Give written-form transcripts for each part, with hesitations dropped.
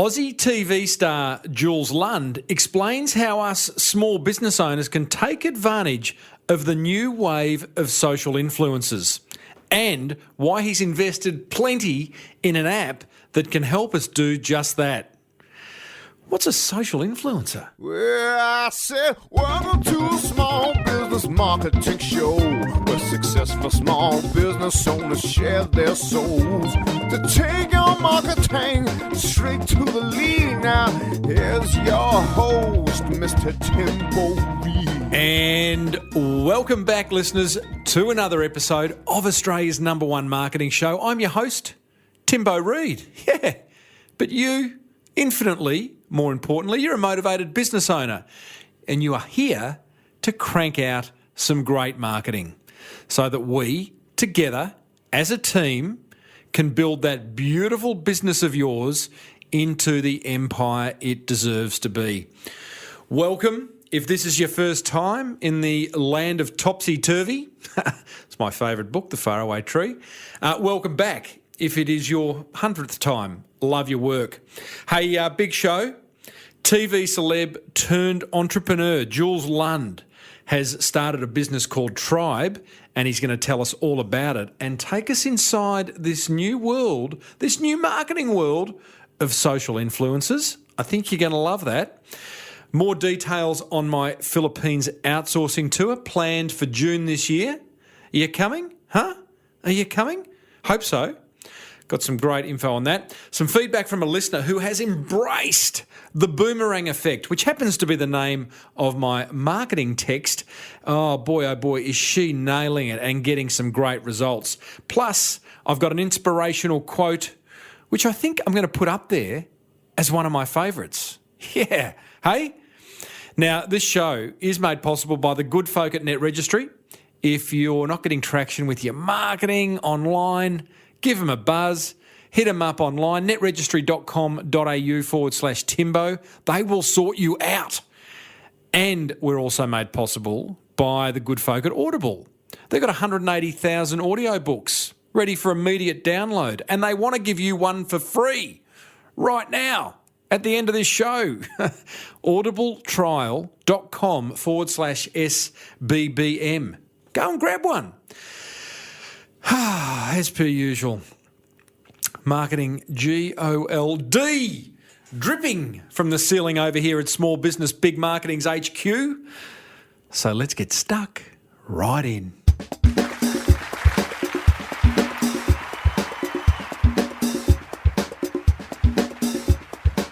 Aussie TV star Jules Lund explains how us small business owners can take advantage of the new wave of social influencers and why he's invested plenty in an app that can help us do just that. What's a social influencer? Well, I said, welcome to a small business marketing show where successful small business owners share their souls to take your marketing straight to the lead. Now, here's your host, Mr. Timbo Reid. And welcome back, listeners, to another episode of Australia's #1 marketing show. I'm your host, Timbo Reid. Yeah, but you, infinitely more importantly, you're a motivated business owner and you are here to crank out some great marketing so that we, together as a team, can build that beautiful business of yours into the empire it deserves to be. Welcome. If this is your first time in the land of topsy-turvy, it's my favourite book, The Faraway Tree. Welcome back. If it is your 100th time, love your work. Hey, big show. TV celeb turned entrepreneur Jules Lund has started a business called Tribe, and he's going to tell us all about it and take us inside this new world, this new marketing world of social influencers. I think you're going to love that. More details on my Philippines outsourcing tour planned for June this year. Are you coming? Huh? Are you coming? Hope so. Got some great info on that. Some feedback from a listener who has embraced the boomerang effect, which happens to be the name of my marketing text. Oh boy, is she nailing it and getting some great results. Plus, I've got an inspirational quote, which I think I'm going to put up there as one of my favourites. Yeah, hey? Now, this show is made possible by the good folk at Net Registry. If you're not getting traction with your marketing online, give them a buzz. Hit them up online, netregistry.com.au/Timbo. They will sort you out. And we're also made possible by the good folk at Audible. They've got 180,000 audiobooks ready for immediate download, and they want to give you one for free right now at the end of this show. audibletrial.com/SBBM. Go and grab one. As per usual, marketing GOLD dripping from the ceiling over here at Small Business Big Marketing's HQ. So let's get stuck right in.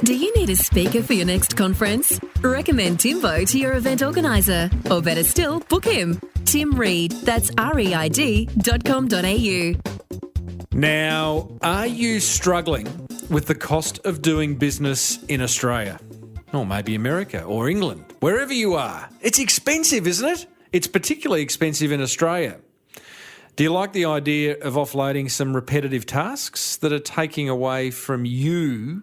Do you need a speaker for your next conference? Recommend Timbo to your event organiser. Or better still, book him. Tim Reid, that's reid.com.au. Now, are you struggling with the cost of doing business in Australia? Or maybe America or England, wherever you are. It's expensive, isn't it? It's particularly expensive in Australia. Do you like the idea of offloading some repetitive tasks that are taking away from you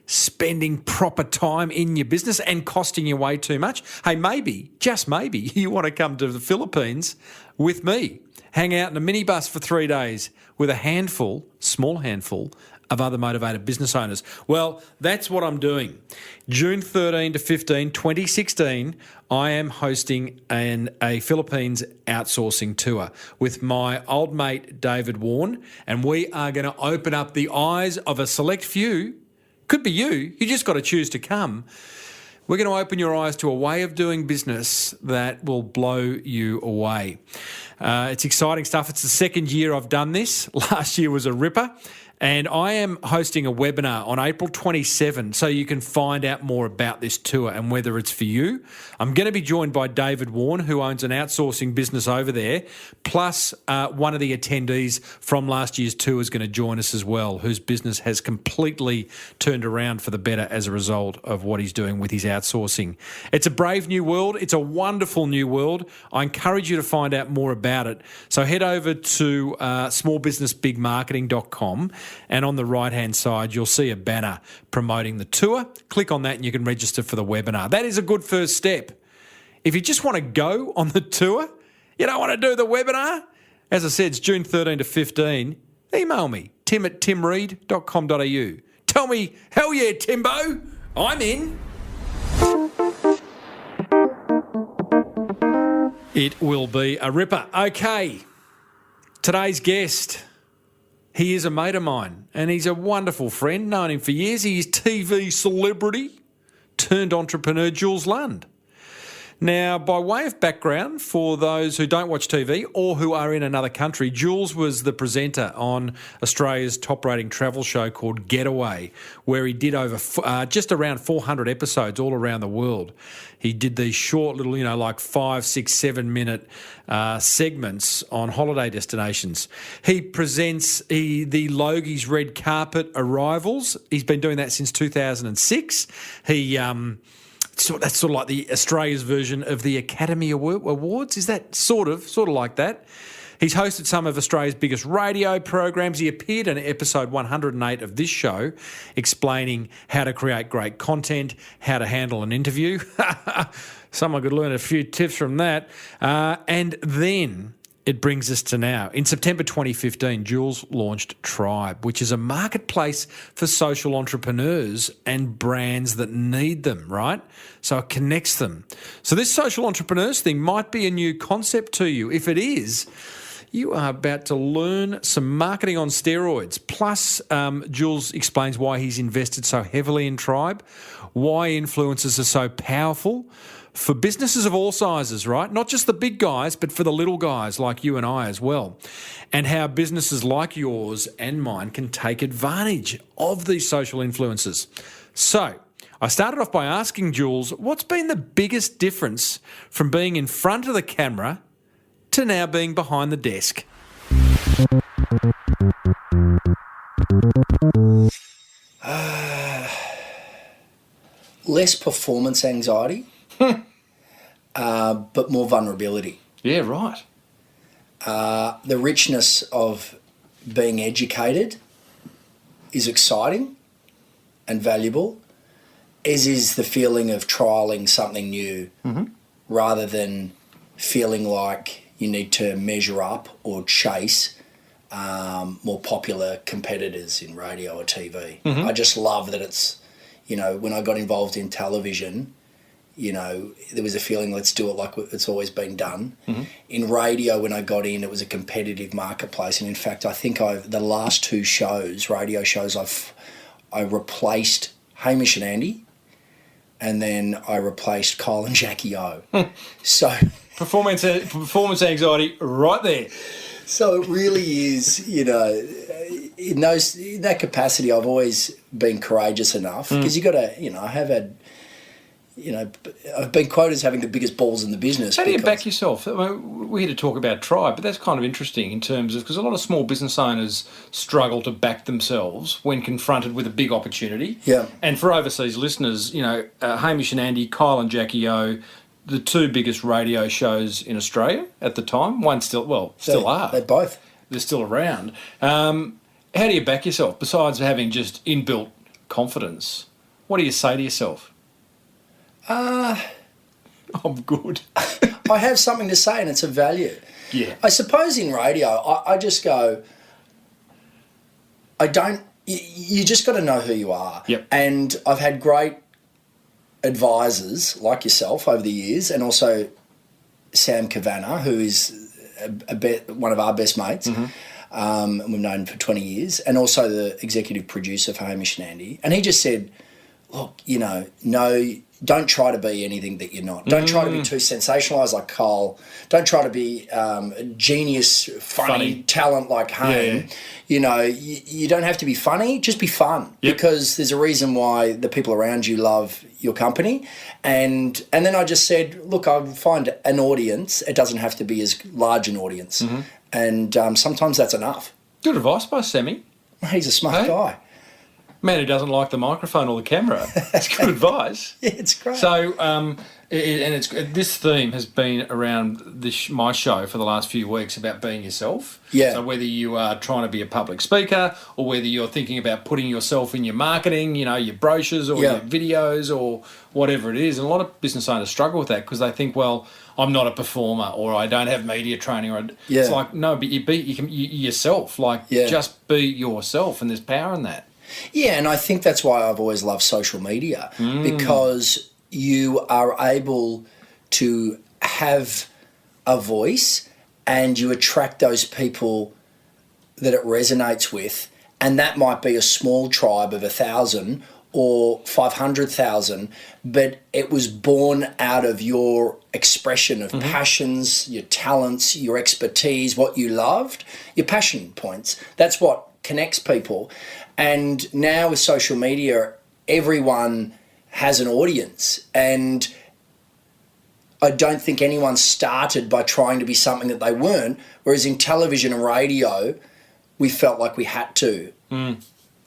spending proper time in your business and costing you way too much? Hey, maybe, just maybe, you want to come to the Philippines with me, hang out in a minibus for 3 days with a small handful of other motivated business owners. Well, that's what I'm doing. June 13 to 15, 2016, I am hosting a Philippines outsourcing tour with my old mate David Warren, and we are going to open up the eyes of a select few. Could be you just got to choose to come. We're going to open your eyes to a way of doing business that will blow you away. It's exciting stuff. It's the second year I've done this. Last year was a ripper. And I am hosting a webinar on April 27, so you can find out more about this tour and whether it's for you. I'm going to be joined by David Warren, who owns an outsourcing business over there, plus one of the attendees from last year's tour is going to join us as well, whose business has completely turned around for the better as a result of what he's doing with his outsourcing. It's a brave new world. It's a wonderful new world. I encourage you to find out more about it. So head over to smallbusinessbigmarketing.com. And on the right-hand side, you'll see a banner promoting the tour. Click on that and you can register for the webinar. That is a good first step. If you just want to go on the tour, you don't want to do the webinar, as I said, it's June 13 to 15, email me, tim@timreid.com.au. tell me, hell yeah, Timbo, I'm in. It will be a ripper. Okay, today's guest, he is a mate of mine and he's a wonderful friend, known him for years. He is TV celebrity turned entrepreneur Jules Lund. Now, by way of background, for those who don't watch TV or who are in another country, Jules was the presenter on Australia's top-rating travel show called Getaway, where he did over just around 400 episodes all around the world. He did these short little, like 5, 6, 7-minute segments on holiday destinations. He presents the Logie's red carpet arrivals. He's been doing that since 2006. So that's sort of like the Australia's version of the Academy Awards. Is that sort of like that? He's hosted some of Australia's biggest radio programs. He appeared in episode 108 of this show, explaining how to create great content, how to handle an interview. Someone could learn a few tips from that. And then it brings us to now. In September 2015, Jules launched Tribe, which is a marketplace for social entrepreneurs and brands that need them, right? So it connects them. So this social entrepreneurs thing might be a new concept to you. If it is, you are about to learn some marketing on steroids. Plus, Jules explains why he's invested so heavily in Tribe, why influencers are so powerful, for businesses of all sizes, right? Not just the big guys, but for the little guys like you and I as well. And how businesses like yours and mine can take advantage of these social influencers. So I started off by asking Jules, what's been the biggest difference from being in front of the camera to now being behind the desk? Less performance anxiety. But more vulnerability. Yeah, right. The richness of being educated is exciting and valuable, as is the feeling of trialling something new, rather than feeling like you need to measure up or chase more popular competitors in radio or TV. I just love that it's, when I got involved in television, there was a feeling, let's do it like it's always been done. In radio, when I got in, it was a competitive marketplace. And in fact, I think the last 2 radio shows, I replaced Hamish and Andy, and then I replaced Kyle and Jackie O. So Performance anxiety right there. So it really is, in that capacity, I've always been courageous enough, because you got to, I have had, I've been quoted as having the biggest balls in the business. How do you back yourself? I mean, we're here to talk about Tribe, but that's kind of interesting in terms of, because a lot of small business owners struggle to back themselves when confronted with a big opportunity. Yeah. And for overseas listeners, Hamish and Andy, Kyle and Jackie O, the 2 biggest radio shows in Australia at the time. One still are. They're both. They're still around. How do you back yourself, besides having just inbuilt confidence? What do you say to yourself? I'm good. I have something to say, and it's of value. Yeah. I suppose in radio, I just go, you just got to know who you are. Yep. And I've had great advisors like yourself over the years, and also Sam Kavanagh, who is one of our best mates. And we've known him for 20 years, and also the executive producer for Hamish and Andy. And he just said, look, don't try to be anything that you're not. Don't try to be too sensationalised like Cole. Don't try to be a genius, funny talent like Hayne. Yeah. You don't have to be funny. Just be fun, because there's a reason why the people around you love your company. And then I just said, look, I'll find an audience. It doesn't have to be as large an audience. And sometimes that's enough. Good advice by Sammy. He's a smart guy. Man who doesn't like the microphone or the camera. That's good advice. Yeah, it's great. So, this theme has been around my show for the last few weeks about being yourself. Yeah. So whether you are trying to be a public speaker, or whether you're thinking about putting yourself in your marketing, your brochures or your videos or whatever it is, and a lot of business owners struggle with that because they think, well, I'm not a performer, or I don't have media training, it's like, no, but you yourself. Just be yourself, and there's power in that. Yeah, and I think that's why I've always loved social media, because you are able to have a voice and you attract those people that it resonates with, and that might be a small tribe of 1,000 or 500,000, but it was born out of your expression of passions, your talents, your expertise, what you loved, your passion points. That's what connects people. And now with social media, everyone has an audience, and I don't think anyone started by trying to be something that they weren't, whereas in television and radio, we felt like we had to.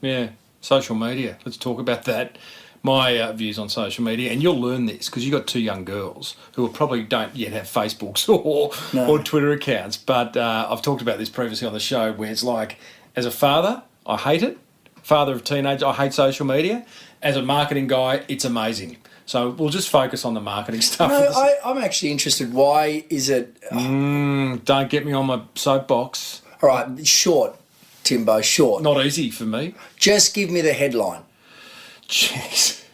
Yeah, social media. Let's talk about that. My views on social media, and you'll learn this because you've got 2 young girls who probably don't yet have Facebooks or Twitter accounts, but I've talked about this previously on the show, where it's like, as a father, I hate it. Father of teenagers, I hate social media. As a marketing guy, it's amazing. So we'll just focus on the marketing stuff. No, I'm actually interested. Why is it... Don't get me on my soapbox. All right, short, Timbo, short. Not easy for me. Just give me the headline. Jeez.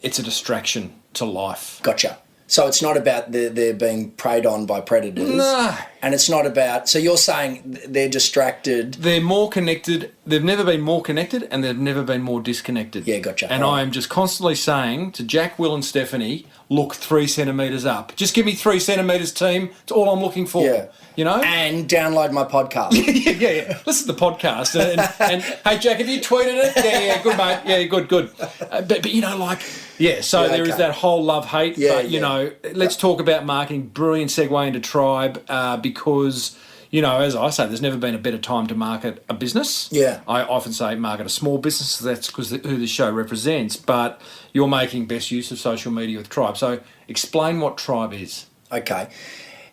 It's a distraction to life. Gotcha. So it's not about they're being preyed on by predators. No. And it's not about... So you're saying they're distracted. They're more connected. They've never been more connected, and they've never been more disconnected. Yeah, gotcha. And I am just constantly saying to Jack, Will and Stephanie, look 3 centimetres up. Just give me 3 centimetres, team. It's all I'm looking for. Yeah. You know? And download my podcast. yeah. Listen to the podcast. And hey, Jack, have you tweeted it? Yeah, good, mate. Yeah, good. But you know, like... Yeah, so there is that whole love-hate. Yeah, but, you know, let's talk about marketing. Brilliant segue into Tribe because, you know, as I say, there's never been a better time to market a business. Yeah. I often say market a small business. That's because who the show represents. But you're making best use of social media with Tribe. So explain what Tribe is. Okay.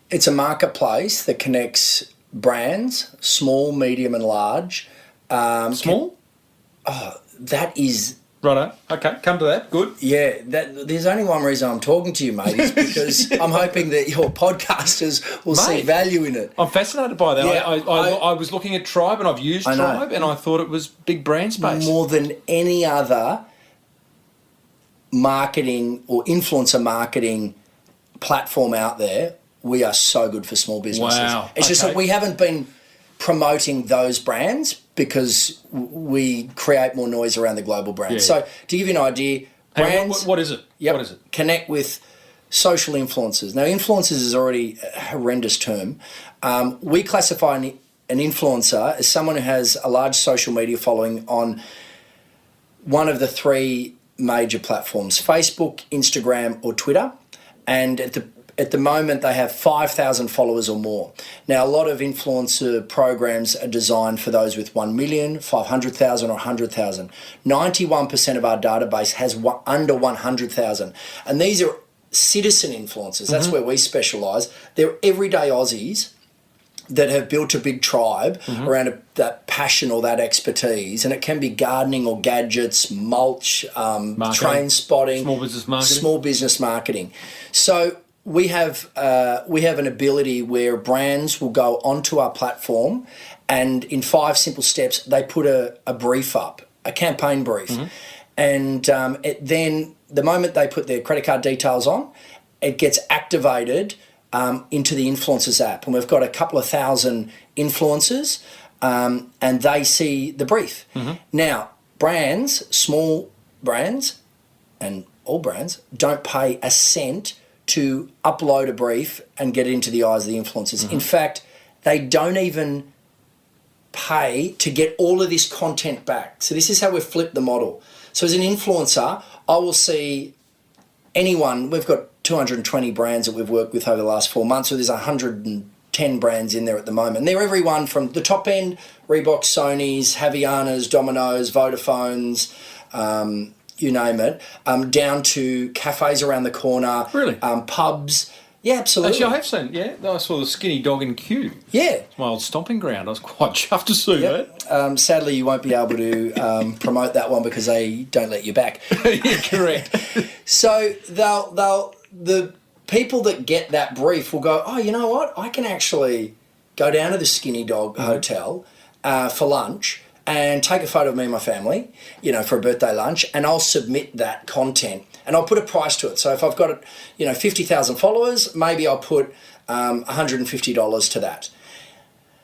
It's a marketplace that connects brands, small, medium and large. Small? That is... Righto. Okay, come to that. Good. Yeah, there's only one reason I'm talking to you, mate, is because I'm hoping that your podcasters will see value in it. I'm fascinated by that. Yeah, I was looking at Tribe, and I've used Tribe, and I thought it was big brand space. More than any other marketing or influencer marketing platform out there, we are so good for small businesses. Wow. It's just that we haven't been promoting those brands because we create more noise around the global brands. Yeah. So to give you an idea, brands... What is it? Yep, What is it? Connect with social influencers. Now, influencers is already a horrendous term. We classify an influencer as someone who has a large social media following on one of the 3 major platforms, Facebook, Instagram or Twitter. And at the moment, they have 5,000 followers or more. Now, a lot of influencer programs are designed for those with 1 million, 500,000 or 100,000. 91% of our database has under 100,000. And these are citizen influencers. That's where we specialise. They're everyday Aussies that have built a big tribe around that passion or that expertise. And it can be gardening or gadgets, mulch, train spotting. Small business marketing. So... We have an ability where brands will go onto our platform and in 5 simple steps, they put a brief up, a campaign brief. And then the moment they put their credit card details on, it gets activated into the influencers app. And we've got a couple of thousand influencers and they see the brief. Now, brands, small brands and all brands, don't pay a cent to upload a brief and get it into the eyes of the influencers. In fact, they don't even pay to get all of this content back. So this is how we've flipped the model. So as an influencer, I will see anyone, we've got 220 brands that we've worked with over the last 4 months, so there's 110 brands in there at the moment. They're everyone from the top end, Reebok, Sony's, Havianas, Domino's, Vodafone's, you name it, down to cafes around the corner. Really? Pubs. Yeah, absolutely. Actually, I have seen, I saw the Skinny Dog in Kew. Yeah. It's my old stomping ground. I was quite chuffed to see that. Sadly, you won't be able to promote that one because they don't let you back. Yeah, correct. So the people that get that brief will go, oh, you know what? I can actually go down to the Skinny Dog Hotel for lunch and take a photo of me and my family, for a birthday lunch, and I'll submit that content and I'll put a price to it. So if I've got, 50,000 followers, maybe I'll put $150 to that.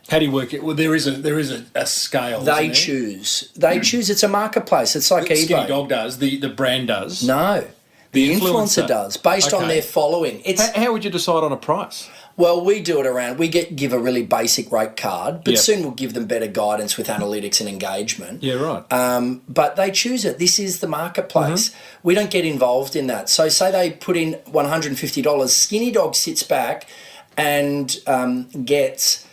How do you work it? Well, there is a scale. They choose. It's a marketplace. It's like eBay. Skinny Dog does. The brand does. No, the influencer does, based on their following. How would you decide on a price? Well, we do it we give a really basic rate card, but soon we'll give them better guidance with analytics and engagement. Yeah, right. But they choose it. This is the marketplace. We don't get involved in that. So say they put in $150, Skinny Dog sits back and gets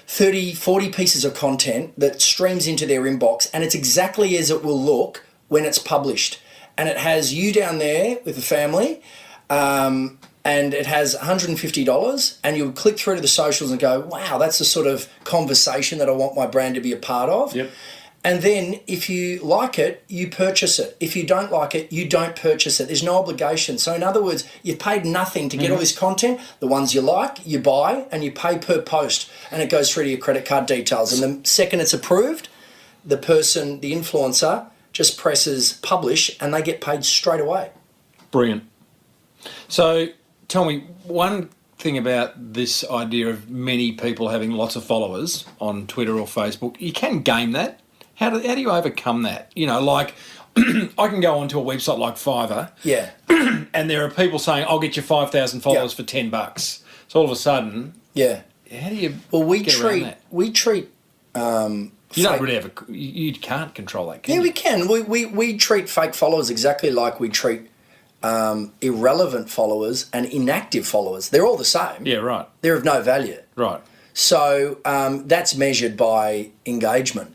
30, 40 pieces of content that streams into their inbox, and it's exactly as it will look when it's published. And it has you down there with the family, and it has $150, and you'll click through to the socials and go, wow, that's the sort of conversation that I want my brand to be a part of. Yep. And then if you like it, you purchase it. If you don't like it, you don't purchase it. There's no obligation. So in other words, you've paid nothing to get all this content. The ones you like, you buy, and you pay per post, and it goes through to your credit card details. And the second it's approved, the influencer, just presses publish, and they get paid straight away. Brilliant. So tell me, one thing about this idea of many people having lots of followers on Twitter or Facebook, you can game that. How do you overcome that? Like I can go onto a website like Fiverr, and there are people saying, "I'll get you 5,000 followers for $10." So all of a sudden, how do you? Well, we get around that? treat. You don't really have you can't control that, can you? Yeah, we can. We treat fake followers exactly like we treat irrelevant followers and inactive followers. They're all the same. Yeah, right. They're of no value. Right. So that's measured by engagement.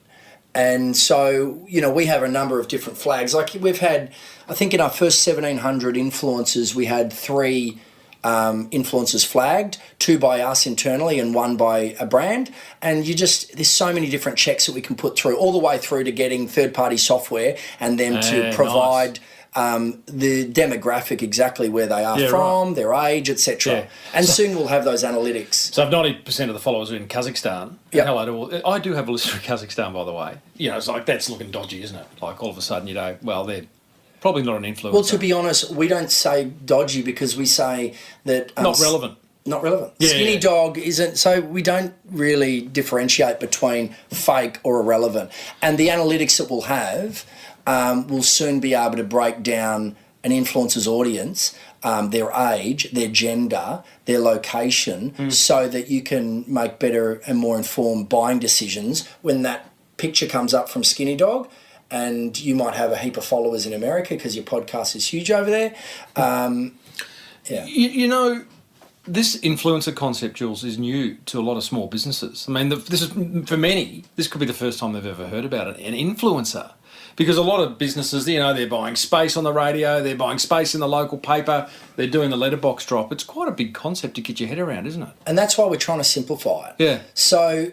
And so, we have a number of different flags. Like we've had, I think in our first 1,700 influencers, we had 3 influencers flagged, 2 by us internally and 1 by a brand. And there's so many different checks that we can put through, all the way through to getting third-party software and them to provide the demographic, exactly where they are from, their age, etc. Yeah. And soon we'll have those analytics. So if 90% of the followers are in Kazakhstan, hello to all. I do have a list of Kazakhstan, by the way. It's like, that's looking dodgy, isn't it? Like all of a sudden, well, they're probably not an influencer. Well, to be honest, we don't say dodgy because we say that... not relevant. Not relevant. Yeah, Skinny Dog isn't... So we don't really differentiate between fake or irrelevant. And the analytics that we'll have will soon be able to break down an influencer's audience, their age, their gender, their location, so that you can make better and more informed buying decisions when that picture comes up from Skinny Dog. And you might have a heap of followers in America because your podcast is huge over there. This influencer concept, Jules, is new to a lot of small businesses. I mean, this is for many. This could be the first time they've ever heard about it. An influencer, because a lot of businesses, they're buying space on the radio, they're buying space in the local paper, they're doing the letterbox drop. It's quite a big concept to get your head around, isn't it? And that's why we're trying to simplify it. Yeah. So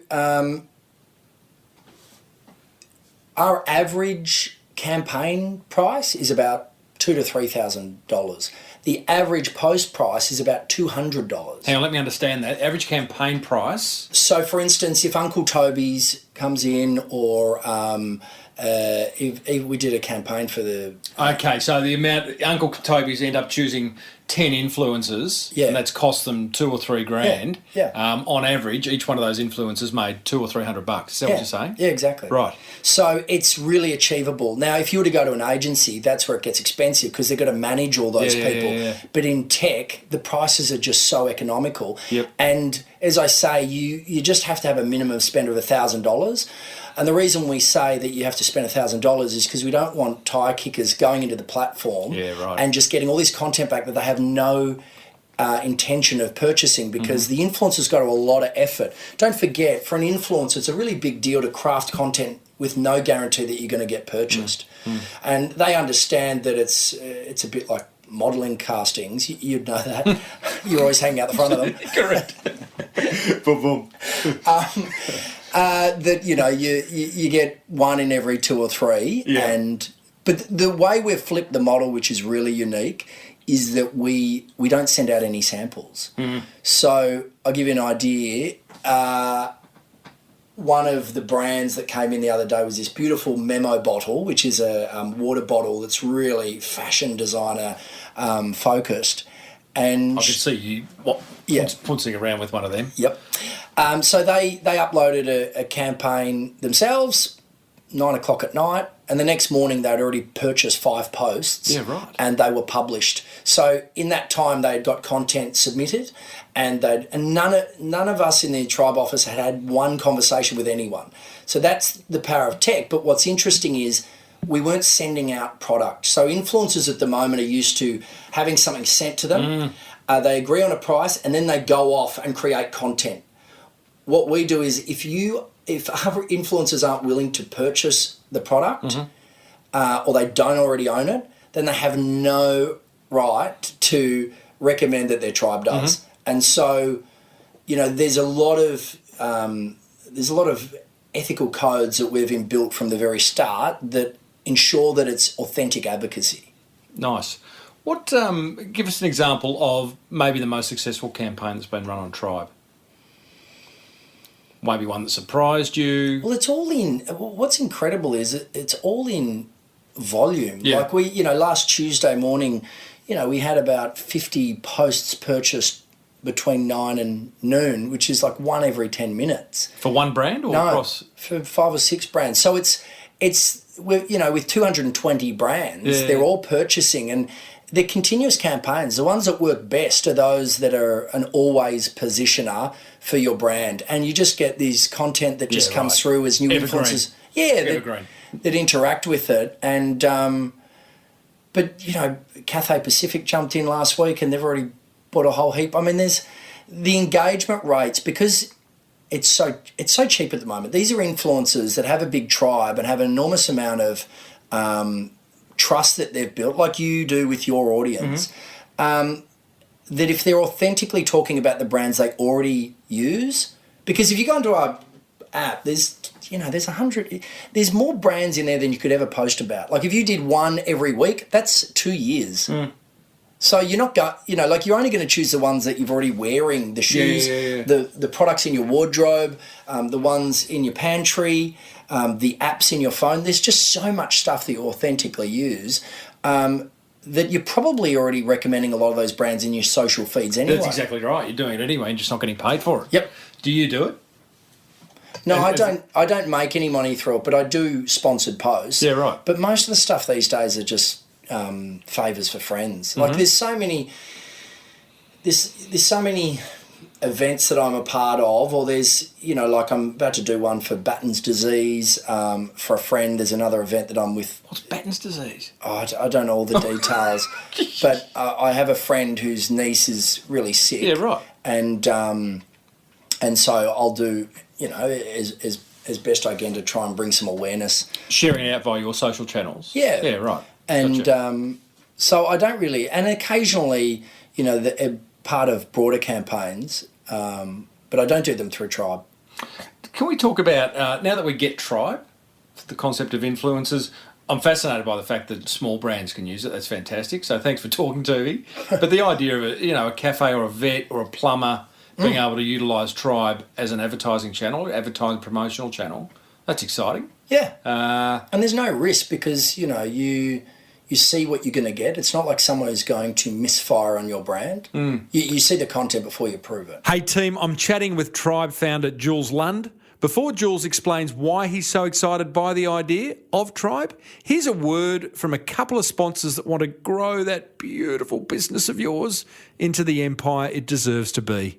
our average campaign price is about $2,000 to $3,000. The average post price is about $200. Hang on, let me understand that. Average campaign price. So, for instance, if Uncle Toby's comes in, or if we did a campaign for the... Okay, so the amount... Uncle Toby's end up choosing 10 influencers, and that's cost them $2,000 or $3,000. Yeah. On average, each one of those influencers made $200 or $300. Is that what you're saying? Yeah, exactly. Right. So it's really achievable. Now, if you were to go to an agency, that's where it gets expensive because they've got to manage all those people. Yeah. But in tech, the prices are just so economical. Yep. And as I say, you just have to have a minimum spend of $1,000. And the reason we say that you have to spend $1,000 is because we don't want tire kickers going into the platform and just getting all this content back that they have no intention of purchasing, because the influencer's got a lot of effort. Don't forget, for an influencer, it's a really big deal to craft content with no guarantee that you're going to get purchased. And they understand that it's a bit like modelling castings. You'd know that. You're always hanging out the front of them. Correct. Boom, boom. That you get one in every 2 or 3, but the way we've flipped the model, which is really unique, is that we don't send out any samples. So I'll give you an idea. one of the brands that came in the other day was this beautiful Memo bottle, which is a water bottle that's really fashion designer focused. And I could see you putzing around with one of them. Yep. So they uploaded a campaign themselves, 9 o'clock at night, and the next morning they'd already purchased 5 posts. Yeah, right. And they were published. So in that time they'd got content submitted, and none of us in the Tribe office had one conversation with anyone. So that's the power of tech. But what's interesting is we weren't sending out product. So influencers at the moment are used to having something sent to them. They agree on a price, and then they go off and create content. What we do is if other influencers aren't willing to purchase the product or they don't already own it, then they have no right to recommend that their tribe does. And so, there's a lot of ethical codes that we've inbuilt from the very start that ensure that it's authentic advocacy. Nice. What? Give us an example of maybe the most successful campaign that's been run on Tribe. Maybe one that surprised you. Well, it's all in. What's incredible is it's all in volume. Yeah. Like last Tuesday morning, we had about 50 posts purchased between 9 and noon, which is like one every 10 minutes. For one brand or across? For 5 or 6 brands. So it's with 220 brands, they're all purchasing, and they're continuous campaigns. The ones that work best are those that are an always positioner for your brand, and you just get these content that just comes through as new influencers. That interact with it, and but Cathay Pacific jumped in last week, and they've already bought a whole heap. I mean, there's the engagement rates because it's so cheap at the moment. These are influencers that have a big tribe and have an enormous amount of trust that they've built, like you do with your audience. That if they're authentically talking about the brands they already use, because if you go into our app, there's 100, there's more brands in there than you could ever post about. Like if you did one every week, that's 2 years. So you're not you're only going to choose the ones that you're already wearing, the shoes, the products in your wardrobe, the ones in your pantry, the apps in your phone. There's just so much stuff that you authentically use that you're probably already recommending a lot of those brands in your social feeds anyway. That's exactly right. You're doing it anyway and just not getting paid for it. Yep. Do you do it? No, I don't make any money through it, but I do sponsored posts. Yeah, right. But most of the stuff these days are just favours for friends. Like there's so many events that I'm a part of, or there's like I'm about to do one for Batten's disease for a friend. There's another event that I'm with. What's Batten's disease? Oh, I don't know all the details, but I have a friend whose niece is really sick. Yeah, right. And so I'll do as best I can to try and bring some awareness. Sharing it out via your social channels. Yeah. Yeah, right. And gotcha. So I don't really, and occasionally, a part of broader campaigns, but I don't do them through Tribe. Can we talk about, now that we get Tribe, the concept of influencers, I'm fascinated by the fact that small brands can use it. That's fantastic. So thanks for talking to me. But the idea of a cafe or a vet or a plumber being able to utilise Tribe as an advertising channel, advertising promotional channel, that's exciting. Yeah. And there's no risk because, you see what you're going to get. It's not like someone who's going to misfire on your brand. You see the content before you approve it. Hey team, I'm chatting with Tribe founder Jules Lund. Before Jules explains why he's so excited by the idea of Tribe, here's a word from a couple of sponsors that want to grow that beautiful business of yours into the empire it deserves to be.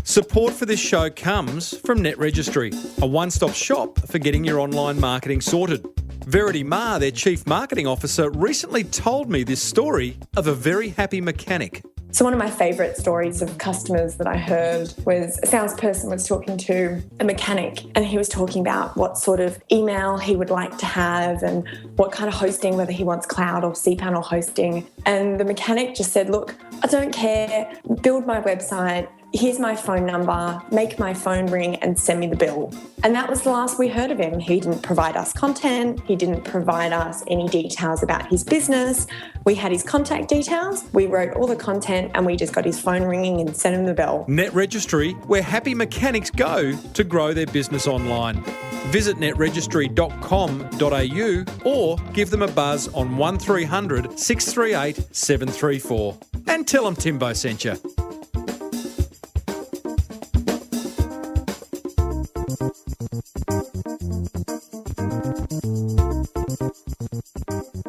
Support for this show comes from Net Registry, a one-stop shop for getting your online marketing sorted. Verity Ma, their Chief Marketing Officer, recently told me this story of a very happy mechanic. So one of my favourite stories of customers that I heard was a salesperson was talking to a mechanic, and he was talking about what sort of email he would like to have and what kind of hosting, whether he wants cloud or cPanel hosting. And the mechanic just said, look, I don't care, build my website, here's my phone number, make my phone ring and send me the bill. And that was the last we heard of him. He didn't provide us content. He didn't provide us any details about his business. We had his contact details. We wrote all the content and we just got his phone ringing and sent him the bill. Net Registry, where happy mechanics go to grow their business online. Visit netregistry.com.au or give them a buzz on 1300 638 734. And tell them Timbo sent you.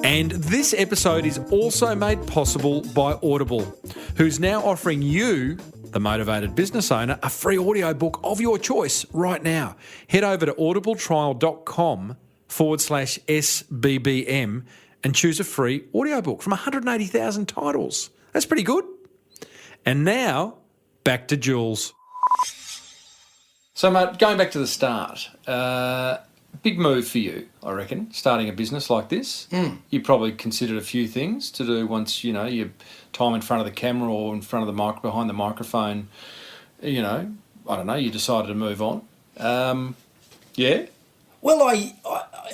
And this episode is also made possible by Audible, who's now offering you, the motivated business owner, a free audiobook of your choice right now. Head over to audibletrial.com/SBBM and choose a free audiobook from 180,000 titles. That's pretty good. And now, back to Jules. So, mate, going back to the start, big move for you, I reckon, starting a business like this. You probably considered a few things to do once, you know, your time in front of the camera or in front of the behind the microphone, you know, I don't know, you decided to move on. Yeah? Well,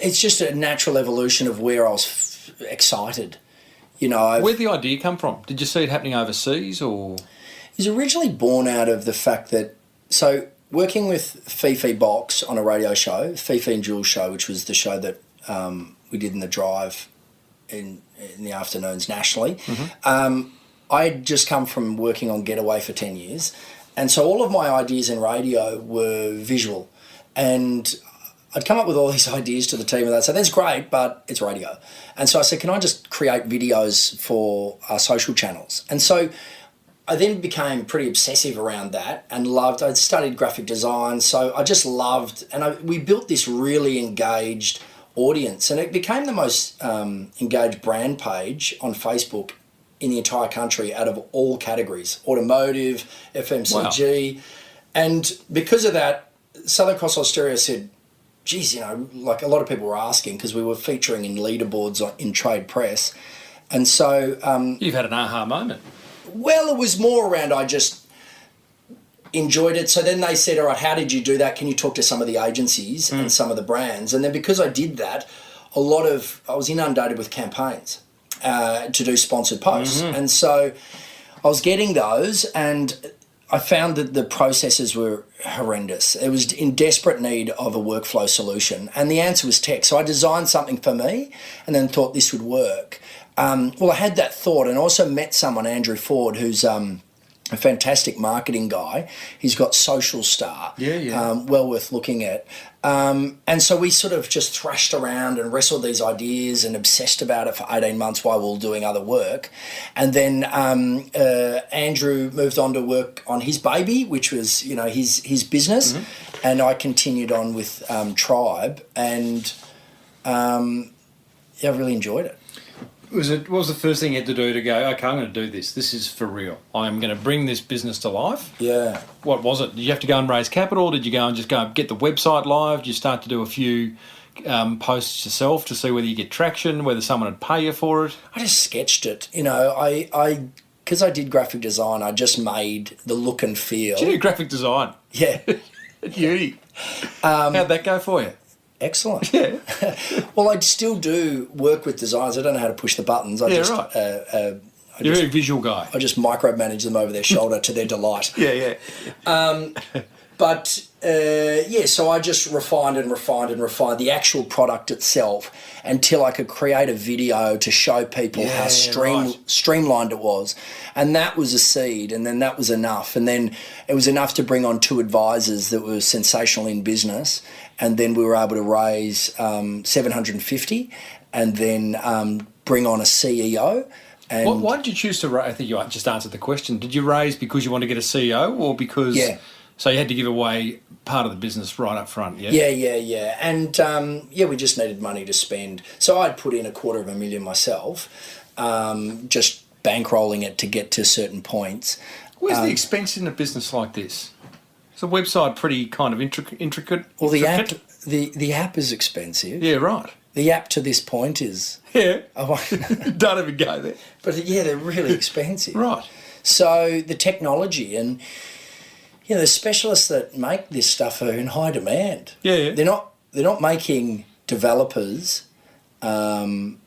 it's just a natural evolution of where I was excited. You know, where'd the idea come from? Did you see it happening overseas or? It was originally born out of the fact that, so working with Fifi Box on a radio show, Fifi and Jules show, which was the show that we did in the drive in the afternoons nationally, I had just come from working on Getaway for 10 years. And so all of my ideas in radio were visual. And I'd come up with all these ideas to the team and they'd say, that's great, but it's radio. And so I said, can I just create videos for our social channels? And so I then became pretty obsessive around that and I'd studied graphic design, so I just loved, and we built this really engaged audience, and it became the most engaged brand page on Facebook in the entire country out of all categories, automotive, FMCG. Wow. And because of that, Southern Cross Austereo said, geez, you know, like a lot of people were asking because we were featuring in leaderboards in trade press. And so... you've had an aha moment. Well, it was more around I just enjoyed it. So then they said, all right, how did you do that? Can you talk to some of the agencies and some of the brands? And then because I did that, I was inundated with campaigns to do sponsored posts. And so I was getting those and I found that the processes were horrendous. It was in desperate need of a workflow solution. And the answer was tech. So I designed something for me and then thought this would work. Well, I had that thought and also met someone, Andrew Ford, who's a fantastic marketing guy. He's got Social Star, well worth looking at. And so we sort of just thrashed around and wrestled these ideas and obsessed about it for 18 months while we were doing other work. And then Andrew moved on to work on his baby, which was, you know, his business. And I continued on with Tribe and I really enjoyed it. What was the first thing you had to do to go, okay, I'm going to do this. This is for real. I'm going to bring this business to life? Yeah. What was it? Did you have to go and raise capital? Did you go and just go get the website live? Did you start to do a few posts yourself to see whether you get traction, whether someone would pay you for it? I just sketched it. You know, because I did graphic design, I just made the look and feel. Did you do graphic design? Yeah. Beauty. How'd that go for you? Excellent. Yeah. Well, I still do work with designs. I don't know how to push the buttons. You're a very visual guy. I just micromanage them over their shoulder to their delight. Yeah. So I just refined the actual product itself until I could create a video to show people how streamlined it was. And that was a seed, and then that was enough. And then it was enough to bring on 2 advisors that were sensational in business. And then we were able to raise 750 and then bring on a CEO. And why did you choose to raise? I think you just answered the question. Did you raise because you want to get a CEO or because... Yeah. So you had to give away part of the business right up front, yeah? Yeah. And, we just needed money to spend. So I'd put in $250,000 myself, just bankrolling it to get to certain points. Where's the expense in a business like this? Is the website pretty kind of intricate? Well, the app is expensive. Yeah, right. The app to this point is... Yeah. Don't even go there. But, yeah, they're really expensive. Right. So the technology and... the specialists that make this stuff are in high demand. Yeah. They're not making developers and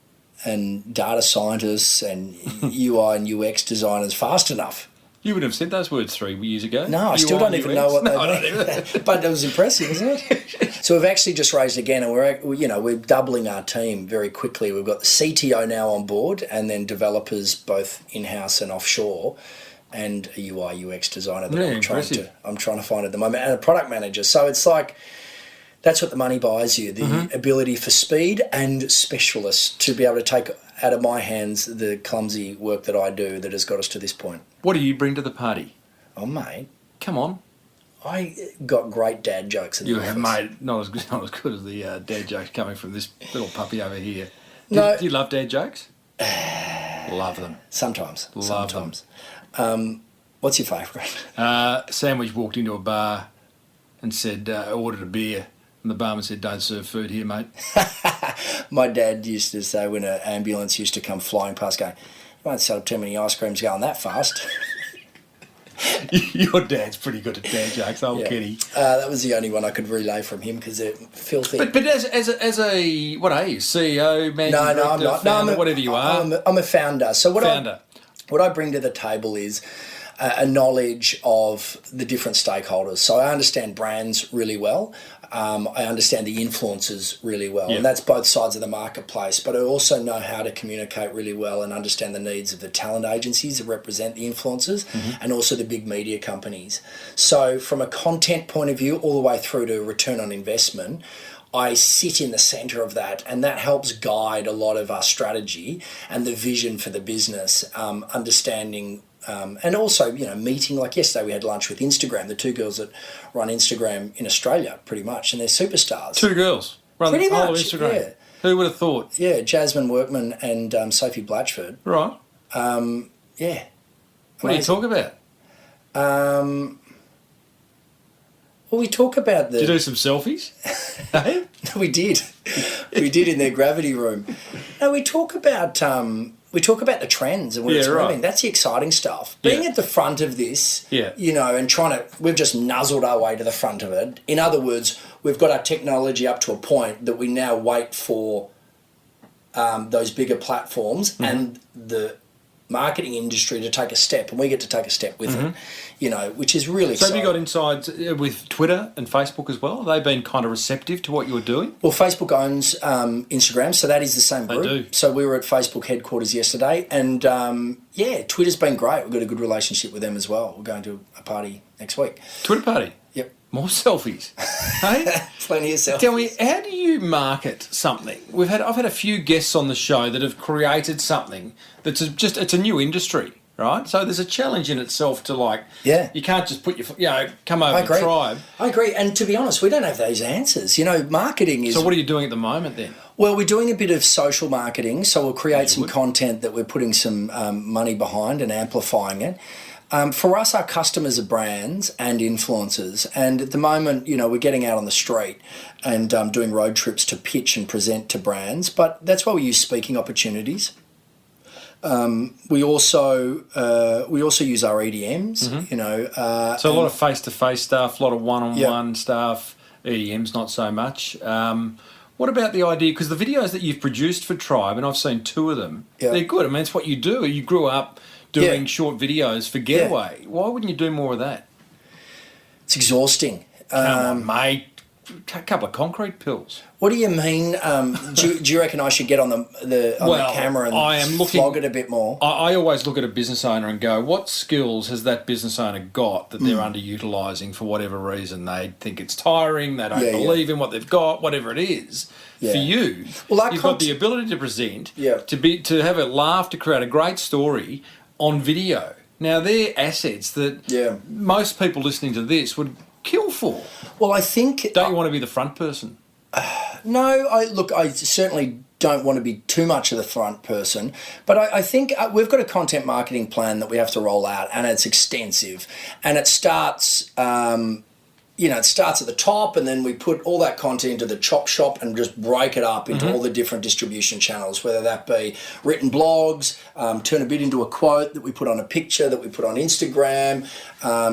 data scientists and UI and UX designers fast enough. You wouldn't have said those words 3 years ago. No, I still don't even know what they mean. But it was impressive, isn't it? So we've actually just raised again, and we're doubling our team very quickly. We've got the CTO now on board, and then developers both in-house and offshore, and a UI UX designer that I'm trying to find at the moment, and a product manager. So it's like, that's what the money buys you, the ability for speed and specialists to be able to take out of my hands the clumsy work that I do that has got us to this point. What do you bring to the party? Oh, mate. Come on. I got great dad jokes. You have made not as good as the dad jokes coming from this little puppy over here. No. Do you love dad jokes? Love them. Sometimes. Love them. What's your favourite? Sandwich walked into a bar and said, ordered a beer. And the barman said, don't serve food here, mate. My dad used to say when an ambulance used to come flying past going, you won't sell too many ice creams going that fast. Your dad's pretty good at dad jokes, old kitty. That was the only one I could relay from him because they're filthy. But as a what are you, CEO, managing director, I'm not. founder, whatever you are? I'm a founder. So what Founder. I bring to the table is a knowledge of the different stakeholders. So I understand brands really well. I understand the influencers really well, and that's both sides of the marketplace. But I also know how to communicate really well and understand the needs of the talent agencies that represent the influencers and also the big media companies. So from a content point of view, all the way through to return on investment, I sit in the centre of that, and that helps guide a lot of our strategy and the vision for the business, understanding. And also, meeting, like yesterday we had lunch with Instagram, the 2 girls that run Instagram in Australia, pretty much, and they're superstars. 2 girls run Pretty the whole of much, Instagram. yeah. Who would have thought? Yeah, Jasmine Workman and Sophie Blatchford. Right. Yeah. What do you talk about? Well, we talk about the... Did you do some selfies? Hey? We did. We did in their gravity room. No, we talk about the trends and where it's moving. Right. That's the exciting stuff. Being at the front of this, and we've just nuzzled our way to the front of it. In other words, we've got our technology up to a point that we now wait for those bigger platforms and the marketing industry to take a step, and we get to take a step with it, which is really exciting. So have you got insides with Twitter and Facebook as well? Have they been kind of receptive to what you're doing? Well, Facebook owns Instagram, so that is the same group. They do. So we were at Facebook headquarters yesterday, and Twitter's been great. We've got a good relationship with them as well. We're going to a party next week. Twitter party? Yep. More selfies. Hey? Plenty of selfies. Tell me, how do you market something? I've had a few guests on the show that have created something that's it's a new industry, right? So there's a challenge in itself to you can't just put come over to Tribe. I agree, and to be honest, we don't have those answers. Marketing is... So what are you doing at the moment then? Well, we're doing a bit of social marketing, so we'll create some content that we're putting some money behind and amplifying it. For us, our customers are brands and influencers, and at the moment, we're getting out on the street and doing road trips to pitch and present to brands, but that's why we use speaking opportunities. We also use our EDMs, So a lot of face-to-face stuff, a lot of one-on-one stuff, EDMs not so much. What about the idea, because the videos that you've produced for Tribe, and I've seen 2 of them, they're good. I mean, it's what you do. You grew up doing short videos for Getaway. Why wouldn't you do more of that? It's exhausting. Come on, mate. A couple of concrete pills. What do you mean? Do you reckon I should get on the camera and flog it a bit more? I always look at a business owner and go, what skills has that business owner got that they're underutilising for whatever reason? They think it's tiring, they don't believe in what they've got, whatever it is. Yeah. For you, you've got the ability to present, to have a laugh, to create a great story on video. Now, they're assets that most people listening to this would kill for. Well, I think... Don't you want to be the front person? No, I certainly don't want to be too much of the front person, but I think we've got a content marketing plan that we have to roll out, and it's extensive, and it starts... it starts at the top, and then we put all that content into the chop shop and just break it up into all the different distribution channels, whether that be written blogs, turn a bit into a quote that we put on a picture, that we put on Instagram,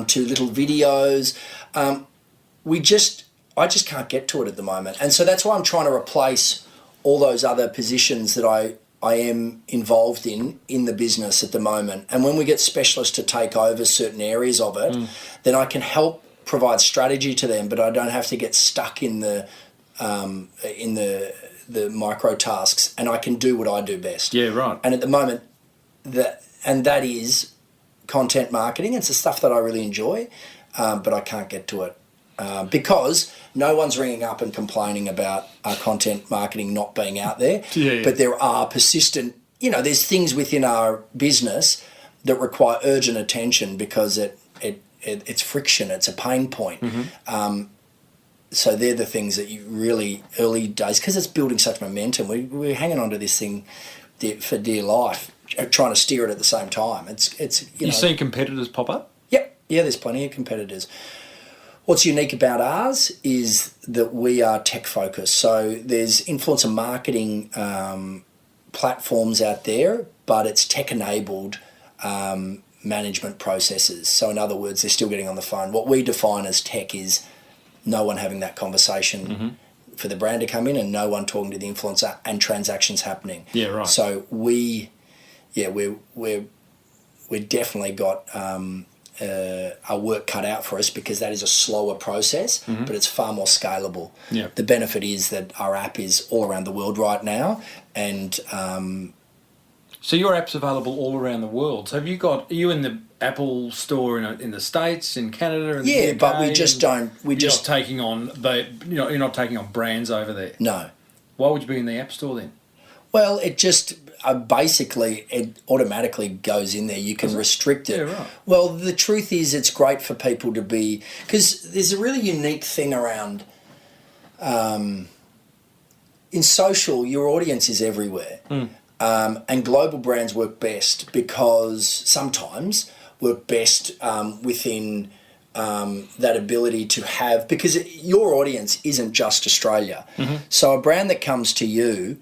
to little videos. I just can't get to it at the moment. And so that's why I'm trying to replace all those other positions that I am involved in the business at the moment. And when we get specialists to take over certain areas of it, then I can help provide strategy to them, but I don't have to get stuck in the micro tasks, and I can do what I do best. Yeah, right. And at the moment, that is content marketing. It's the stuff that I really enjoy, but I can't get to it. Because no one's ringing up and complaining about our content marketing not being out there. Yeah. But there are persistent, there's things within our business that require urgent attention because it's friction, it's a pain point. So they're the things that you really, early days, because it's building such momentum, we're hanging on to this thing for dear life, trying to steer it at the same time. You see competitors pop up? Yep. Yeah, there's plenty of competitors. What's unique about ours is that we are tech focused. So there's influencer marketing platforms out there, but it's tech enabled management processes. So in other words, they're still getting on the phone. What we define as tech is no one having that conversation for the brand to come in and no one talking to the influencer and transactions happening. Yeah, right. So we've definitely got our work cut out for us because that is a slower process, but it's far more scalable. Yeah. The benefit is that our app is all around the world right now, and so your app's available all around the world. So are you in the Apple store in the States, in Canada, in the UK, but we just don't. You're not taking on you're not taking on brands over there. No. Why would you be in the App Store then? Well, it just basically it automatically goes in there. You can restrict it. Yeah, right. Well, the truth is, it's great for people to be, because there's a really unique thing around. In social, your audience is everywhere. And global brands work best within that ability to have, because your audience isn't just Australia. So a brand that comes to you,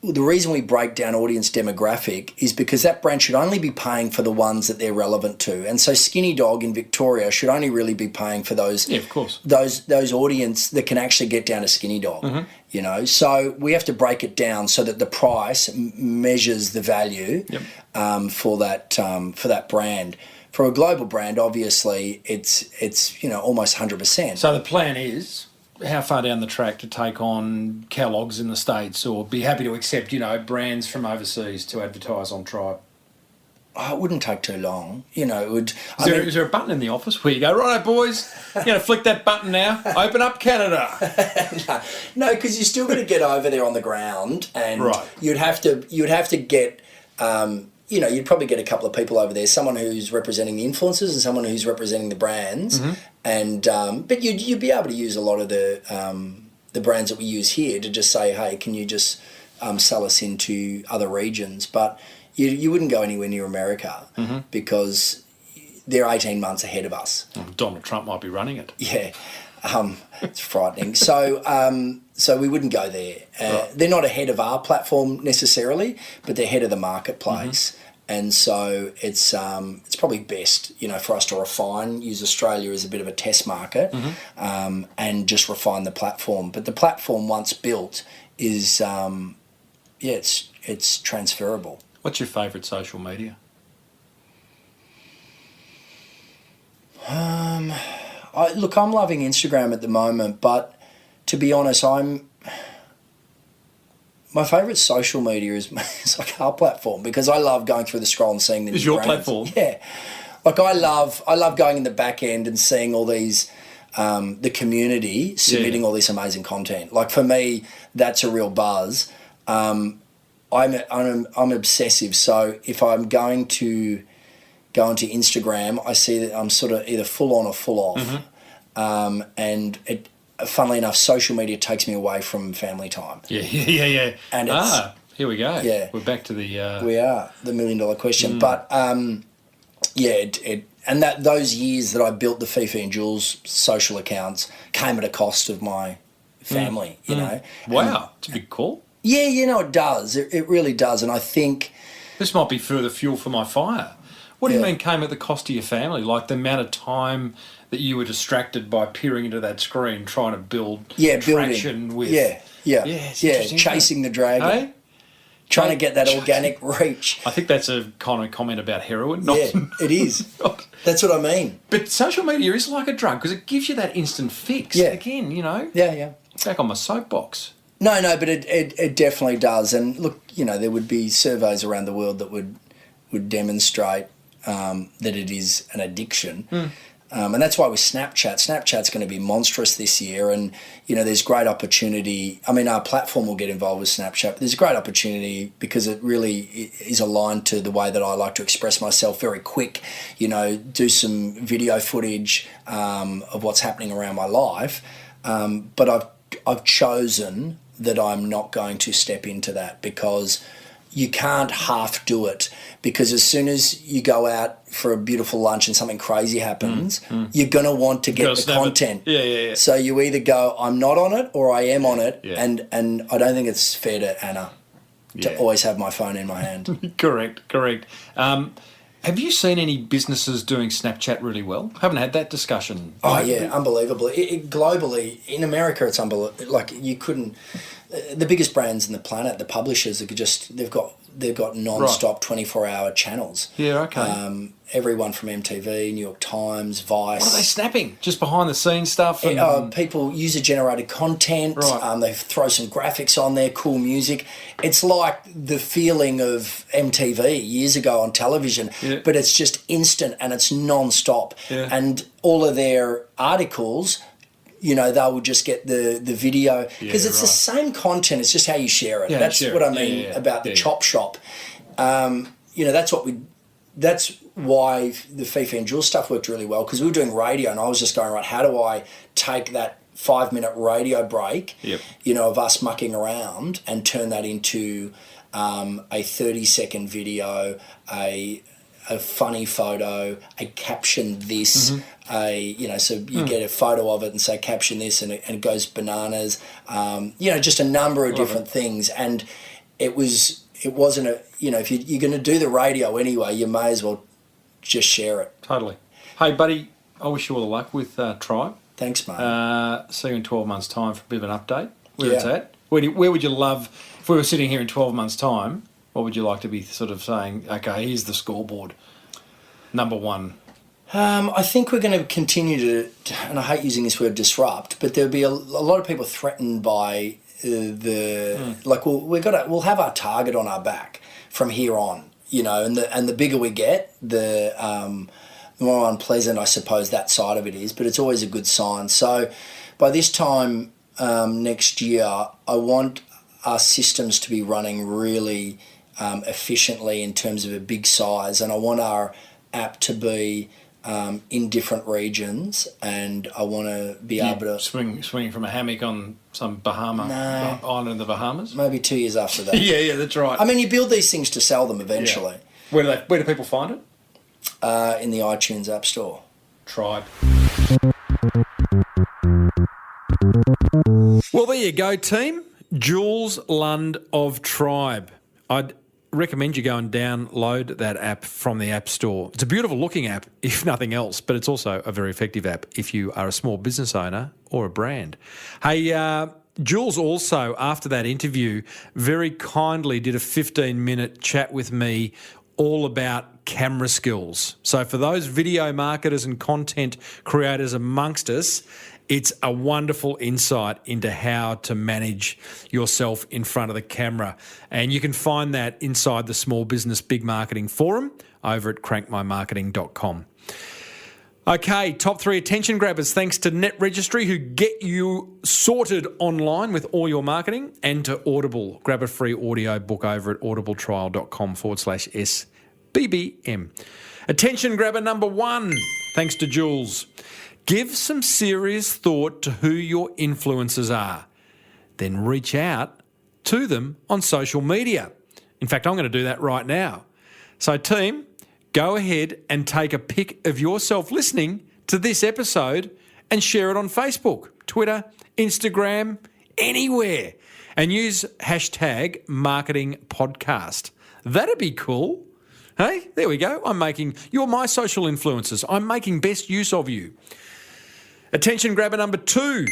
the reason we break down audience demographic is because that brand should only be paying for the ones that they're relevant to. And so Skinny Dog in Victoria should only really be paying for those, yeah, of course, those audience that can actually get down to Skinny Dog. So we have to break it down so that the price measures the value for that brand. For a global brand, obviously, it's almost 100%. So the plan is, how far down the track to take on Kellogg's in the States, or be happy to accept, brands from overseas to advertise on Tribe? Oh, it wouldn't take too long. It would. Is there a button in the office where you go, righto, boys, flick that button now, open up Canada? No, because you're still going to get over there on the ground, and right. you'd have to get. You'd probably get a couple of people over there, someone who's representing the influencers and someone who's representing the brands, and but you'd be able to use a lot of the brands that we use here to just say, hey, can you just sell us into other regions? But you wouldn't go anywhere near America because they're 18 months ahead of us. Donald Trump might be running it. Yeah, it's frightening. So we wouldn't go there. Right. They're not ahead of our platform necessarily, but they're ahead of the marketplace. And so it's probably best, for us to use Australia as a bit of a test market, and just refine the platform. But the platform, once built, is it's transferable. What's your favourite social media? I'm loving Instagram at the moment, but to be honest, my favourite social media is like our platform, because I love going through the scroll and seeing the Is new your brands. platform? Yeah. Like I love going in the back end and seeing all these, the community submitting all this amazing content. Like for me, that's a real buzz. I'm obsessive. So if I'm going to go onto Instagram, I see that I'm sort of either full on or full off. And funnily enough, social media takes me away from family time. Yeah. And here we go. Yeah. We're back to the... We are, the $1 million question. But, and that those years that I built the Fifi and Jules social accounts came at a cost of my family, you know. Wow, it's a big call. Yeah, it does. It really does. And I think... This might be further fuel for my fire. What do you mean came at the cost of your family? Like the amount of time that you were distracted by peering into that screen trying to build traction with... chasing the dragon. Hey? Trying to get that organic reach. I think that's a kind of comment about heroin. It is. That's what I mean. But social media is like a drug because it gives you that instant fix. Yeah. Again, you know. Yeah. Back on my soapbox. No, but it definitely does. And look, there would be surveys around the world that would demonstrate that it is an addiction. And that's why with Snapchat's going to be monstrous this year. And, there's great opportunity. I mean, our platform will get involved with Snapchat, but there's a great opportunity because it really is aligned to the way that I like to express myself, very quick, do some video footage of what's happening around my life. But I've chosen that I'm not going to step into that because you can't half do it, because as soon as you go out for a beautiful lunch and something crazy happens, you're going to want to get the content. Yeah. So you either go, I'm not on it, or I am on it, and I don't think it's fair to Anna to always have my phone in my hand. Correct. Have you seen any businesses doing Snapchat really well? Haven't had that discussion. Oh, yeah, unbelievable. Globally, in America, it's unbelievable. Like, you couldn't... The biggest brands in the planet, the publishers, they've got non-stop 24-hour channels. Yeah, okay. Everyone from MTV, New York Times, Vice. What are they snapping? Just behind-the-scenes stuff? And... people, user-generated content. Right. They throw some graphics on there, cool music. It's like the feeling of MTV years ago on television, but it's just instant and it's non-stop. Yeah. And all of their articles... they will just get the video because it's the same content. It's just how you share it. Yeah, that's what I mean about the chop shop. That's why the Fifi and Jules stuff worked really well, because we were doing radio and I was just going, right, how do I take that 5-minute radio break, of us mucking around and turn that into a 30-second video, a funny photo, a caption this, so you get a photo of it and say caption this, and it goes bananas. Just a number of different things, and it wasn't a if you're going to do the radio anyway, you may as well just share it. Totally. Hey, buddy, I wish you all the luck with Tribe. Thanks, mate. See you in 12 months' time for a bit of an update. Where it's at. Where would you love, if we were sitting here in 12 months' time, what would you like to be sort of saying, okay, here's the scoreboard, number one? I think we're going to continue to, and I hate using this word disrupt, but there'll be a lot of people threatened by we'll have our target on our back from here on, and the bigger we get, the more unpleasant I suppose that side of it is, but it's always a good sign. So by this time next year, I want our systems to be running really efficiently in terms of a big size, and I want our app to be in different regions, and I want to be able to... Swinging from a hammock on some island in the Bahamas? Maybe 2 years after that. yeah, that's right. I mean, you build these things to sell them eventually. Yeah. Where do people find it? In the iTunes App Store. Tribe. Well, there you go, team. Jules Lund of Tribe. I'd recommend you go and download that app from the App Store. It's a beautiful looking app, if nothing else, but it's also a very effective app if you are a small business owner or a brand. Hey, Jules also, after that interview, very kindly did a 15-minute chat with me all about camera skills. So for those video marketers and content creators amongst us, it's a wonderful insight into how to manage yourself in front of the camera. And you can find that inside the Small Business Big Marketing Forum over at crankmymarketing.com. Okay, top 3 attention grabbers, thanks to Net Registry, who get you sorted online with all your marketing, and to Audible. Grab a free audio book over at audibletrial.com/SBBM. Attention grabber number 1, thanks to Jules. Give some serious thought to who your influencers are. Then reach out to them on social media. In fact, I'm going to do that right now. So team, go ahead and take a pic of yourself listening to this episode and share it on Facebook, Twitter, Instagram, anywhere, and use hashtag marketing podcast. That'd be cool. Hey, there we go. You're my social influencers. I'm making best use of you. Attention grabber number 2.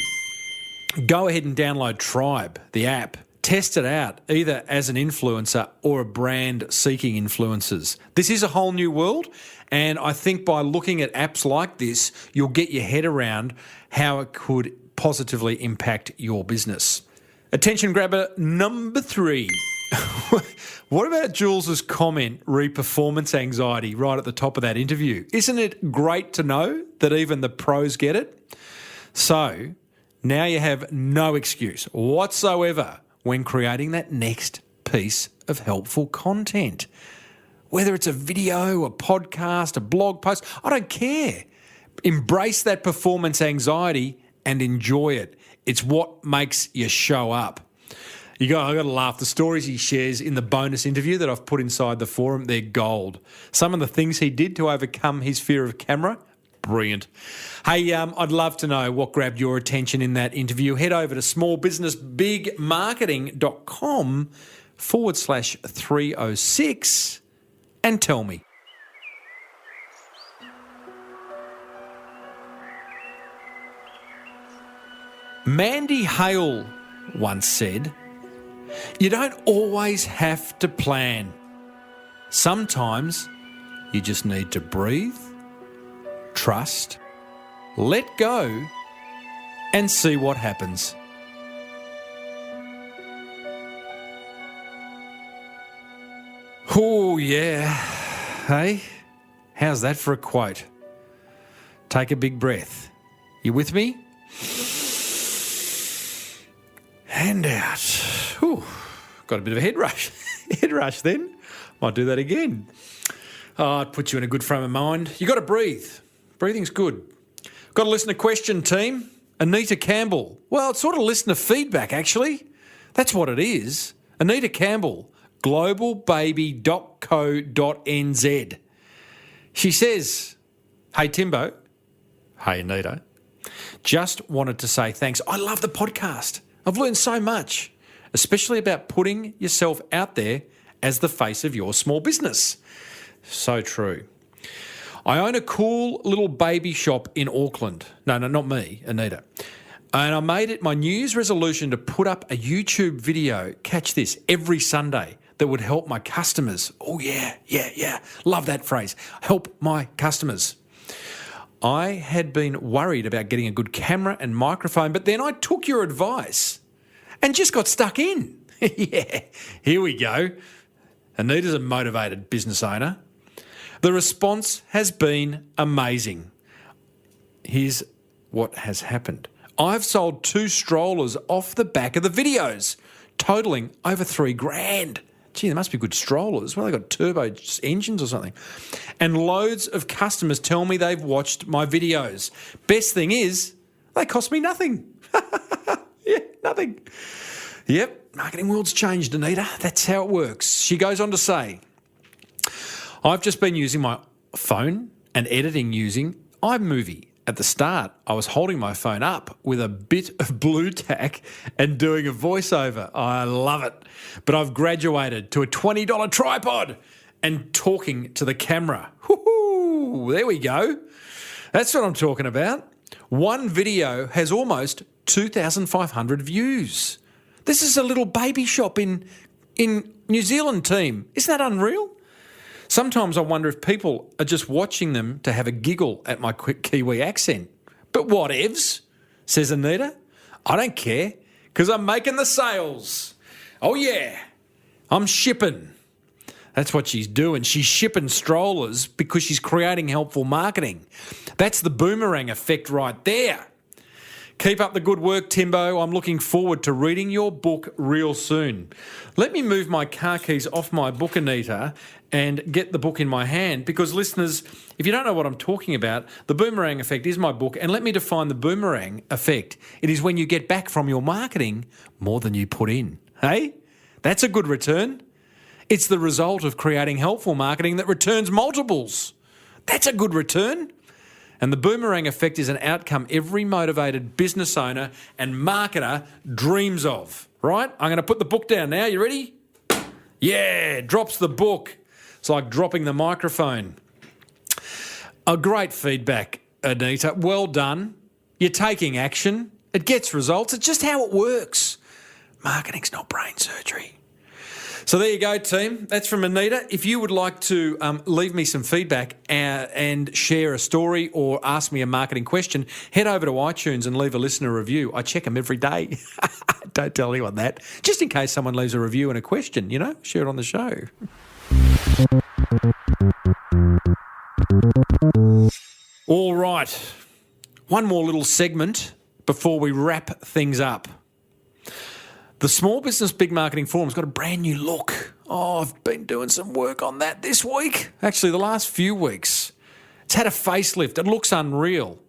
Go ahead and download Tribe, the app. Test it out, either as an influencer or a brand seeking influencers. This is a whole new world, and I think by looking at apps like this, you'll get your head around how it could positively impact your business. Attention grabber number 3. What about Jules's comment, re performance anxiety, right at the top of that interview? Isn't it great to know that even the pros get it? So now you have no excuse whatsoever when creating that next piece of helpful content. Whether it's a video, a podcast, a blog post, I don't care. Embrace that performance anxiety and enjoy it. It's what makes you show up. I got to laugh. The stories he shares in the bonus interview that I've put inside the forum, they're gold. Some of the things he did to overcome his fear of camera, brilliant. Hey, I'd love to know what grabbed your attention in that interview. Head over to smallbusinessbigmarketing.com/306 and tell me. Mandy Hale once said, "You don't always have to plan. Sometimes you just need to breathe, trust, let go, and see what happens." Oh, yeah. Hey, how's that for a quote? Take a big breath. You with me? And out. Whew. Got a bit of a head rush. Head rush then. Might do that again. Oh, it puts you in a good frame of mind. You got to breathe. Breathing's good. Got to listen to question, team. Anita Campbell. Well, it's sort of listener feedback, actually. That's what it is. Anita Campbell, globalbaby.co.nz. She says, "Hey, Timbo." Hey, Anita. "Just wanted to say thanks. I love the podcast. I've learned so much, especially about putting yourself out there as the face of your small business." So true. "I own a cool little baby shop in Auckland." No, not me, Anita. "And I made it my New Year's resolution to put up a YouTube video," catch this, "every Sunday that would help my customers." Oh, yeah. Love that phrase. Help my customers. "I had been worried about getting a good camera and microphone, but then I took your advice and just got stuck in." Yeah, here we go. Anita's a motivated business owner. "The response has been amazing. Here's what has happened. I've sold 2 strollers off the back of the videos, totaling over $3,000. Gee, there must be good strollers. Well, they got turbo engines or something. And loads of customers tell me they've watched my videos. Best thing is, they cost me nothing." Yeah, nothing. Yep, marketing world's changed, Anita. That's how it works. She goes on to say, "I've just been using my phone and editing using iMovie. At the start, I was holding my phone up with a bit of blue tack and doing a voiceover. I love it. But I've graduated to a $20 tripod and talking to the camera." Woohoo! There we go. That's what I'm talking about. One video has almost 2,500 views. This is a little baby shop in New Zealand, team. Isn't that unreal? Sometimes I wonder if people are just watching them to have a giggle at my quick Kiwi accent. But whatevs, says Anita. I don't care, because I'm making the sales. Oh yeah, I'm shipping. That's what she's doing. She's shipping strollers because she's creating helpful marketing. That's the boomerang effect right there. Keep up the good work, Timbo. I'm looking forward to reading your book real soon. Let me move my car keys off my book, Anita, and get the book in my hand, because listeners, if you don't know what I'm talking about, The Boomerang Effect is my book, and let me define the boomerang effect. It is when you get back from your marketing more than you put in. Hey? That's a good return. It's the result of creating helpful marketing that returns multiples. That's a good return. And the boomerang effect is an outcome every motivated business owner and marketer dreams of, right? I'm going to put the book down now. You ready? Yeah, drops the book. It's like dropping the microphone. A great feedback, Anita. Well done. You're taking action. It gets results. It's just how it works. Marketing's not brain surgery. So there you go, team. That's from Anita. If you would like to leave me some feedback and share a story or ask me a marketing question, head over to iTunes and leave a listener review. I check them every day. Don't tell anyone that. Just in case someone leaves a review and a question, share it on the show. All right. One more little segment before we wrap things up. The Small Business Big Marketing Forum's got a brand new look. Oh, I've been doing some work on that this week. Actually, the last few weeks. It's had a facelift. It looks unreal.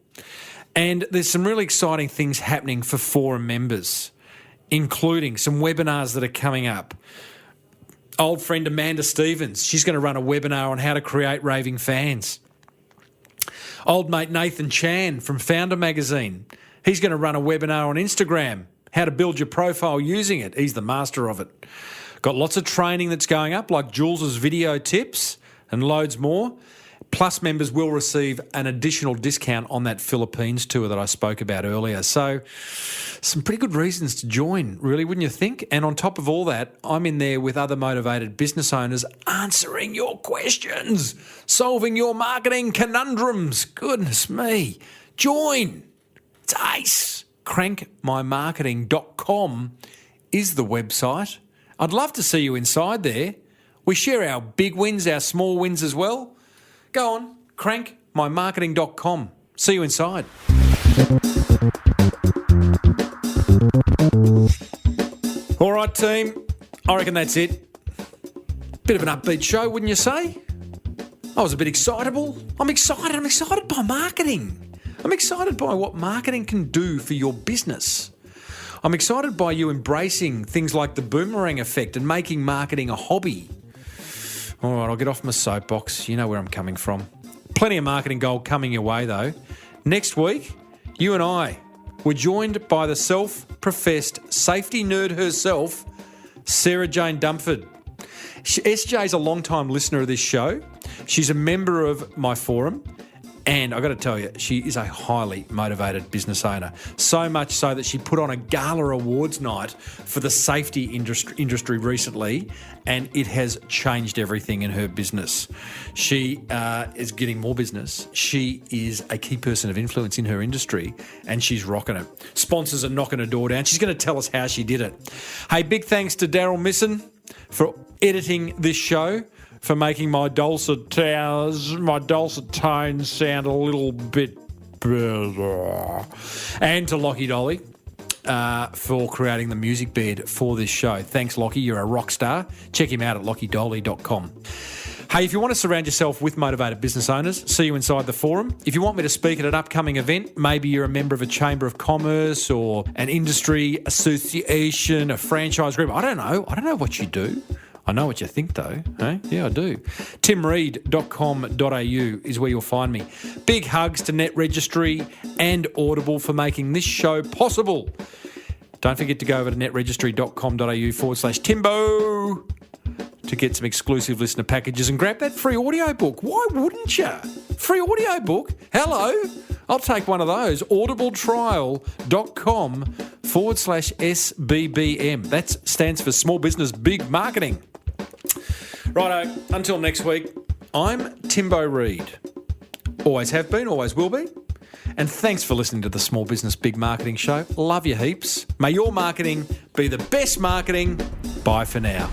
And there's some really exciting things happening for forum members, including some webinars that are coming up. Old friend Amanda Stevens, she's going to run a webinar on how to create raving fans. Old mate Nathan Chan from Founder Magazine, he's going to run a webinar on Instagram, how to build your profile using it. He's the master of it. Got lots of training that's going up, like Jules's video tips and loads more. Plus members will receive an additional discount on that Philippines tour that I spoke about earlier. So some pretty good reasons to join, really, wouldn't you think? And on top of all that, I'm in there with other motivated business owners answering your questions, solving your marketing conundrums. Goodness me. Join. It's ace. crankmymarketing.com is the website. I'd love to see you inside there. We share our big wins, our small wins as well. Go on, crankmymarketing.com. See you inside. All right, team. I reckon that's it. Bit of an upbeat show, wouldn't you say? I was a bit excitable. I'm excited. I'm excited by marketing. I'm excited by what marketing can do for your business. I'm excited by you embracing things like the boomerang effect and making marketing a hobby. All right, I'll get off my soapbox. You know where I'm coming from. Plenty of marketing gold coming your way, though. Next week, you and I were joined by the self-professed safety nerd herself, Sarah Jane Dumford. SJ's a long-time listener of this show. She's a member of my forum. And I've got to tell you, she is a highly motivated business owner. So much so that she put on a gala awards night for the safety industry recently, and it has changed everything in her business. She is getting more business. She is a key person of influence in her industry, and she's rocking it. Sponsors are knocking her door down. She's going to tell us how she did it. Hey, big thanks to Daryl Misson for editing this show, for making my dulcet tones sound a little bit better. And to Lockie Dolly for creating the music bed for this show. Thanks, Lockie. You're a rock star. Check him out at lockiedolly.com. Hey, if you want to surround yourself with motivated business owners, see you inside the forum. If you want me to speak at an upcoming event, maybe you're a member of a chamber of commerce or an industry association, a franchise group. I don't know what you do. I know what you think, though. Eh? Yeah, I do. timreid.com.au is where you'll find me. Big hugs to Net Registry and Audible for making this show possible. Don't forget to go over to netregistry.com.au/Timbo to get some exclusive listener packages and grab that free audio book. Why wouldn't you? Free audio book? Hello. I'll take one of those. audibletrial.com/SBBM. That stands for Small Business Big Marketing. Righto, until next week, I'm Timbo Reid. Always have been, always will be. And thanks for listening to the Small Business Big Marketing Show. Love you heaps. May your marketing be the best marketing. Bye for now.